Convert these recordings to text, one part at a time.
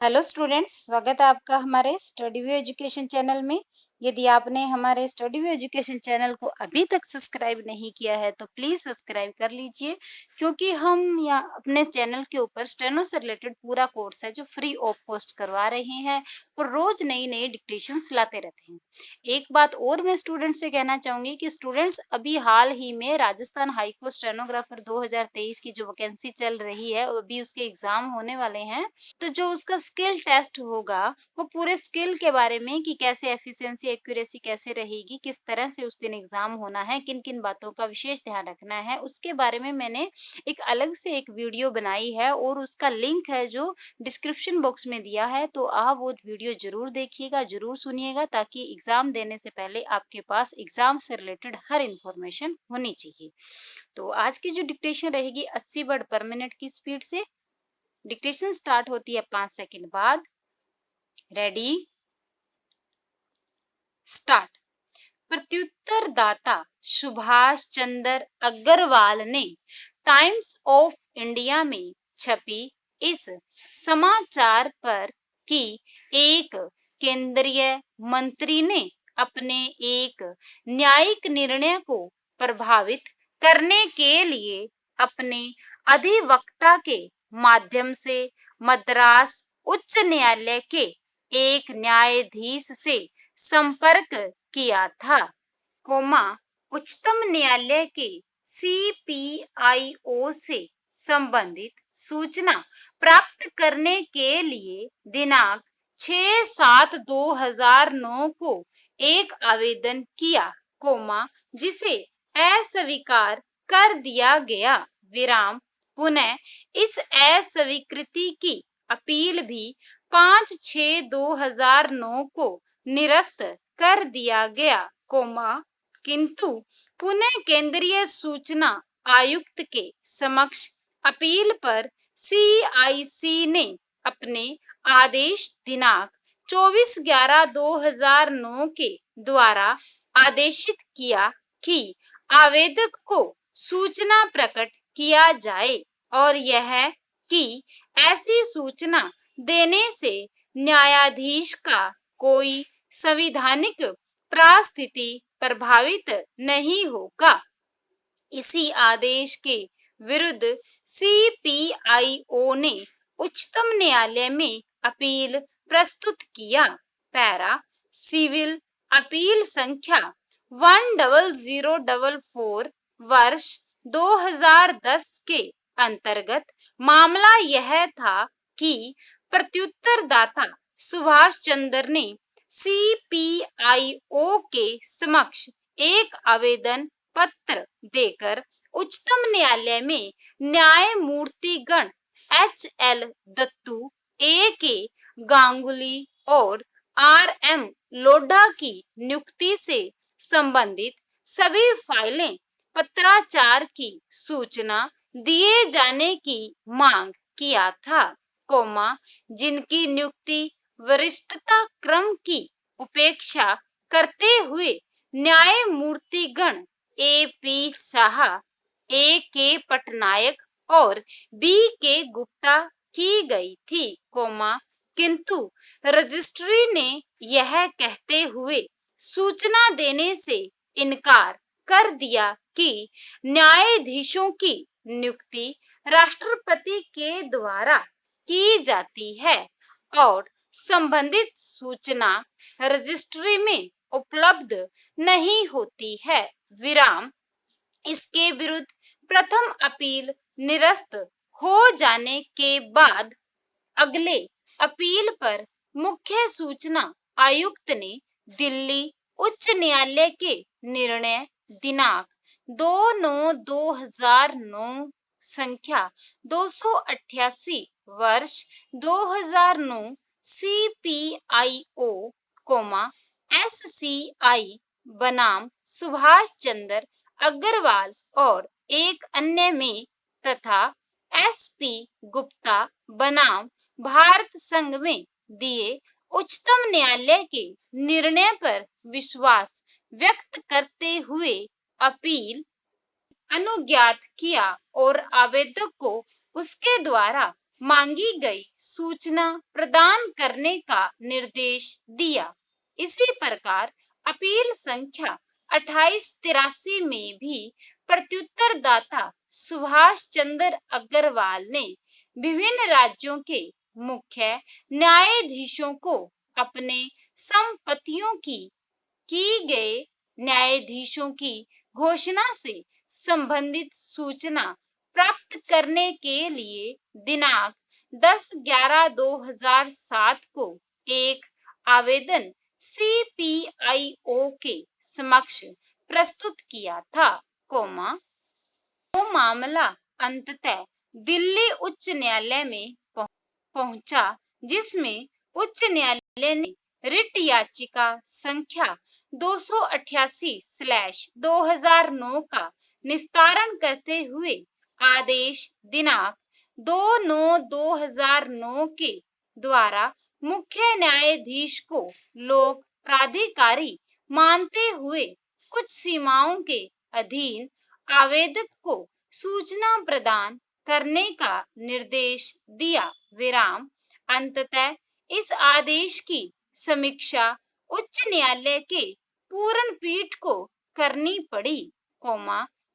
Hello students, स्वागत है आपका हमारे स्टडी व्यू एजुकेशन चैनल में। यदि आपने हमारे स्टडी व्यू एजुकेशन चैनल को अभी तक सब्सक्राइब नहीं किया है तो प्लीज सब्सक्राइब कर लीजिए, क्योंकि हम यहाँ अपने चैनल के ऊपर स्टेनो से रिलेटेड पूरा कोर्स है जो फ्री ऑफ कॉस्ट करवा रहे हैं और रोज नई नई डिक्टेशंस लाते रहते हैं। एक बात और मैं स्टूडेंट्स से कहना चाहूंगी कि स्टूडेंट्स अभी हाल ही में राजस्थान हाईकोर्ट स्टेनोग्राफर 2023 की जो वैकेंसी चल रही है, अभी उसके एग्जाम होने वाले हैं। तो जो उसका स्किल टेस्ट होगा वो पूरे स्किल के बारे में कि कैसे एफिशिएंसी एक्यूरेसी कैसे रहेगी, किस तरह से उस दिन एग्जाम होना है, किन किन बातों का विशेष ध्यान रखना है, उसके बारे में मैंने एक अलग से एक वीडियो बनाई है और उसका लिंक है जो डिस्क्रिप्शन बॉक्स में दिया है। तो आप वो वीडियो जरूर देखिएगा, जरूर सुनिएगा, ताकि एग्जाम देने से पहले आपके पास एग्जाम से रिलेटेड हर इंफॉर्मेशन होनी चाहिए। तो आज की जो डिक्टेशन रहेगी 80 वर्ड पर मिनट की स्पीड से। डिक्टेशन स्टार्ट होती है 5 सेकंड बाद। Ready, start. प्रत्युत्तरदाता सुभाष चंद्र अग्रवाल ने टाइम्स ऑफ इंडिया में छपी इस समाचार पर कि एक केंद्रीय मंत्री ने अपने एक न्यायिक निर्णय को प्रभावित करने के लिए अपने अधिवक्ता के माध्यम से मद्रास उच्च न्यायालय के एक न्यायाधीश से संपर्क किया था, उच्चतम न्यायालय के CPIO से संबंधित सूचना प्राप्त करने के लिए दिनांक 6/7/2009 को एक आवेदन किया, जिसे अस्वीकार कर दिया गया। विराम। पुनः इस अस्वीकृति की अपील भी 5/6/2009 को निरस्त कर दिया गया, किंतु पुनः केंद्रीय सूचना आयुक्त के समक्ष अपील पर CIC ने अपने आदेश दिनांक 24/11/2009 के द्वारा आदेशित किया कि आवेदक को सूचना प्रकट किया जाए और यह कि ऐसी सूचना देने से न्यायाधीश का कोई संवैधानिक परिस्थिति प्रभावित नहीं होगा। इसी आदेश के विरुद्ध CPIO ने उच्चतम न्यायालय में अपील प्रस्तुत किया। पैरा। सिविल अपील संख्या 10044 वर्ष 2010 के अंतर्गत मामला यह था कि प्रत्युत्तरदाता सुभाष चंद्र ने CPIO के समक्ष एक आवेदन पत्र देकर उच्चतम न्यायालय में न्यायमूर्तिगण HL दत्तू, AK गांगुली और RM लोढ़ा की नियुक्ति से संबंधित सभी फाइलें पत्राचार की सूचना दिए जाने की मांग किया था, जिनकी नियुक्ति वरिष्ठता क्रम की उपेक्षा करते हुए न्यायमूर्तिगण AP शाह, AK पटनायक और BK गुप्ता की गई थी, किंतु रजिस्ट्री ने यह कहते हुए सूचना देने से इनकार कर दिया कि न्यायाधीशों की नियुक्ति राष्ट्रपति के द्वारा की जाती है और संबंधित सूचना रजिस्ट्री में उपलब्ध नहीं होती है। विराम। इसके विरुद्ध प्रथम अपील निरस्त हो जाने के बाद अगले अपील पर मुख्य सूचना आयुक्त ने दिल्ली उच्च न्यायालय के निर्णय दिनांक 2/9/2009 संख्या 288 वर्ष 2009 CPIO, SCI बनाम सुभाष चंद्र अग्रवाल और एक अन्य में तथा SP गुप्ता बनाम भारत संघ में दिए उच्चतम न्यायालय के निर्णय पर विश्वास व्यक्त करते हुए अपील अनुज्ञात किया और आवेदक को उसके द्वारा मांगी गई सूचना प्रदान करने का निर्देश दिया। इसी प्रकार अपील संख्या 2883 में भी प्रत्युत्तरदाता सुभाष चंद्र अग्रवाल ने विभिन्न राज्यों के मुख्य न्यायाधीशों को अपने संपत्तियों की गए न्यायाधीशों की घोषणा से संबंधित सूचना प्राप्त करने के लिए दिनांक 10/11/2007 को एक आवेदन CPIO के समक्ष प्रस्तुत किया था, वो मामला अंततः दिल्ली उच्च न्यायालय में पहुंचा, जिसमें उच्च न्यायालय ने रिट याचिका संख्या 288/2009 का निस्तारण करते हुए आदेश दिनांक 2/9/2009 के द्वारा मुख्य न्यायाधीश को लोक प्राधिकारी मानते हुए कुछ सीमाओं के अधीन आवेदक को सूचना प्रदान करने का निर्देश दिया। विराम। अंततः इस आदेश की समीक्षा उच्च न्यायालय के पूर्ण पीठ को करनी पड़ी,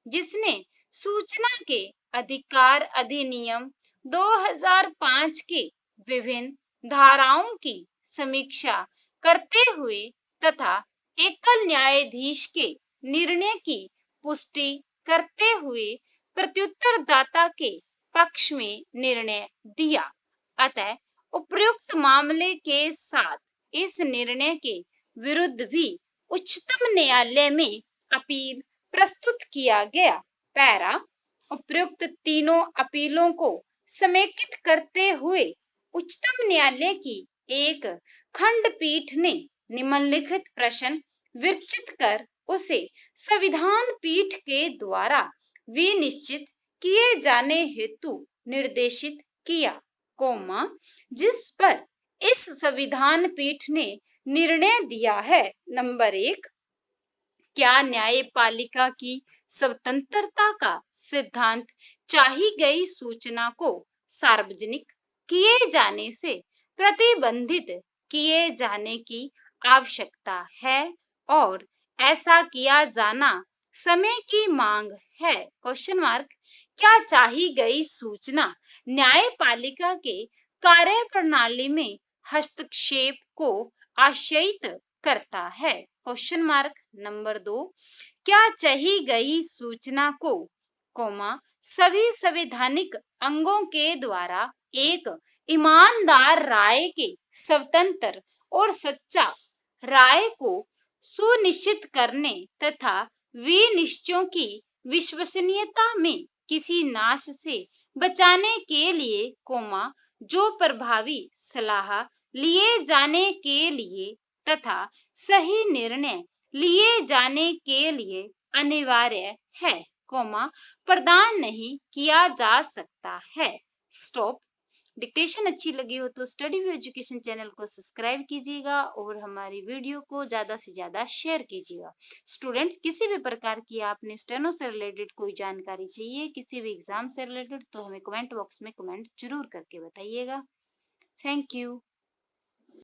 जिसने सूचना के अधिकार अधिनियम 2005 के विभिन्न धाराओं की समीक्षा करते हुए तथा एकल न्यायाधीश के निर्णय की पुष्टि करते हुए प्रत्युत्तरदाता के पक्ष में निर्णय दिया। अतः उपयुक्त मामले के साथ इस निर्णय के विरुद्ध भी उच्चतम न्यायालय में अपील प्रस्तुत किया गया। पैरा। उपयुक्त तीनों अपीलों को समेकित करते हुए उच्चतम न्यायालय की एक खंडपीठ ने निम्नलिखित प्रश्न विरचित कर उसे संविधान पीठ के द्वारा विनिश्चित किए जाने हेतु निर्देशित किया, जिस पर इस संविधान पीठ ने निर्णय दिया है। नंबर 1, क्या न्यायपालिका की स्वतंत्रता का सिद्धांत चाही गई सूचना को सार्वजनिक किए जाने से प्रतिबंधित किए जाने की आवश्यकता है और ऐसा किया जाना समय की मांग है? क्या चाही गई सूचना न्यायपालिका के कार्यप्रणाली में हस्तक्षेप को आशयित करता है? नंबर 2, क्या चाही गई सूचना को, सभी संवैधानिक अंगों के द्वारा एक ईमानदार राय के स्वतंत्र और सच्चा राय को सुनिश्चित करने तथा विनिश्चयों की विश्वसनीयता में किसी नाश से बचाने के लिए, जो प्रभावी सलाह लिए जाने के लिए तथा सही निर्णय लिए जाने के लिए अनिवार्य है, प्रदान नहीं किया जा सकता है। स्टॉप। डिक्टेशन अच्छी लगी हो तो स्टडी व्यू एजुकेशन चैनल को सब्सक्राइब कीजिएगा और हमारी वीडियो को ज्यादा से ज्यादा शेयर कीजिएगा। स्टूडेंट्स, किसी भी प्रकार की आपने स्टेनो से रिलेटेड कोई जानकारी चाहिए, किसी भी एग्जाम से रिलेटेड, तो हमें कमेंट बॉक्स में कमेंट जरूर करके बताइएगा। Thank you.